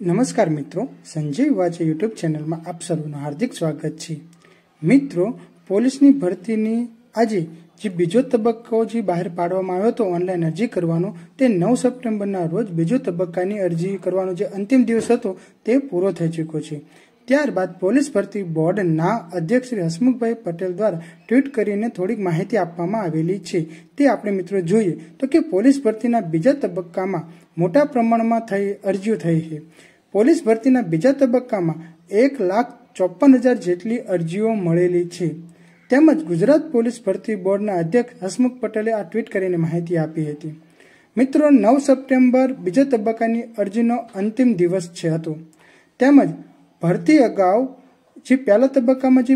नमस्कार मित्रों, संजय वाचे यूट्यूब चैनल में आप सर्वનું हार्दिक स्वागत है। मित्रों, પોલીસની ભરતીની આજે જે બીજો તબક્કો જે બહાર પાડવામાં આવ્યો હતો ઓનલાઈન અરજી કરવાનો, તે 9 સપ્ટેમ્બરના રોજ બીજો તબક્કાની અરજી કરવાનો જે અંતિમ દિવસ હતો તે પૂરો થઈ ચૂક્યો છે। ત્યારબાદ પોલીસ ભરતી બોર્ડના અધ્યક્ષ શ્રી હસમુખભાઈ પટેલ દ્વારા ટ્વીટ કરીને થોડીક માહિતી આપવામાં આવેલી છે। તે આપણે મિત્રો જોઈએ તો કે પોલીસ ભરતીના બીજા તબક્કામાં મોટા પ્રમાણમાં અરજીઓ થઈ છે। પોલીસ ભરતીના બીજા તબક્કામાં 1,54,000 જેટલી અરજીઓ મળેલી છે તેમજ ગુજરાત પોલીસ ભરતી બોર્ડના અધ્યક્ષ હસમુખ પટેલે આ ટ્વીટ કરીને માહિતી આપી હતી। મિત્રો, 9 સપ્ટેમ્બર બીજા તબક્કાની અરજીનો અંતિમ દિવસ હતો તેમજ ભરતી અગાઉ જે પહેલા તબક્કામાં જે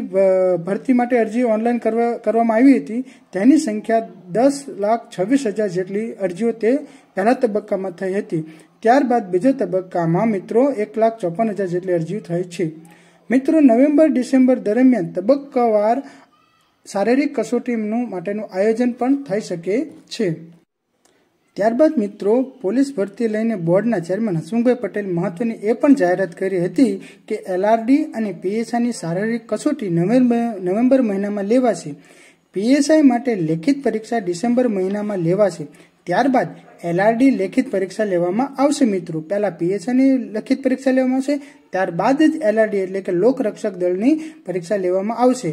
ભરતી માટે અરજી ઓનલાઈન કરવામાં આવી હતી તેની સંખ્યા 10,26,000 જેટલી અરજીઓ તે પહેલા તબક્કામાં થઈ હતી। ત્યારબાદ બીજા તબક્કામાં મિત્રો 1,54,000 જેટલી અરજીઓ થઈ છે। મિત્રો, નવેમ્બર ડિસેમ્બર દરમિયાન તબક્કાવાર શારીરિક કસોટીનું માટેનું આયોજન પણ થઈ શકે છે। ત્યારબાદ મિત્રો, પોલીસ ભરતી લઈને બોર્ડના ચેરમેન હસમુખભાઈ પટેલ મહત્વની એ પણ જાહેરાત કરી હતી કે એલઆરડી અને પીએસઆઈની શારીરિક કસોટી નવેમ્બર મહિનામાં લેવાશે। પીએસઆઈ માટે લેખિત પરીક્ષા ડિસેમ્બર મહિનામાં લેવાશે। ત્યારબાદ એલઆરડી લેખિત પરીક્ષા લેવામાં આવશે। મિત્રો, પહેલા પીએસઆઈની લેખિત પરીક્ષા લેવામાં આવશે, ત્યારબાદ જ એલઆરડી એટલે કે લોક રક્ષક દળની પરીક્ષા લેવામાં આવશે।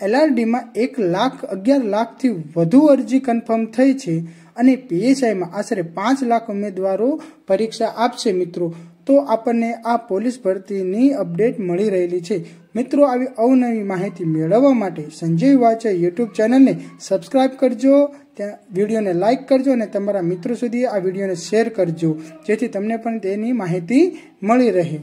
એલઆરડીમાં 1,11 લાખથી વધુ અરજી કન્ફર્મ થઈ છે અને પીએસઆઈમાં આશરે 5 લાખ ઉમેદવારો પરીક્ષા આપશે। મિત્રો, તો આપણને આ પોલીસ ભરતીની અપડેટ મળી રહેલી છે। મિત્રો, આવી અવનવી માહિતી મેળવવા માટે સંજય વાચે યુટ્યુબ ચેનલને સબસ્ક્રાઇબ કરજો, ત્યાં વિડીયોને લાઇક કરજો અને તમારા મિત્રો સુધી આ વિડીયોને શેર કરજો જેથી તમને પણ તેની માહિતી મળી રહે।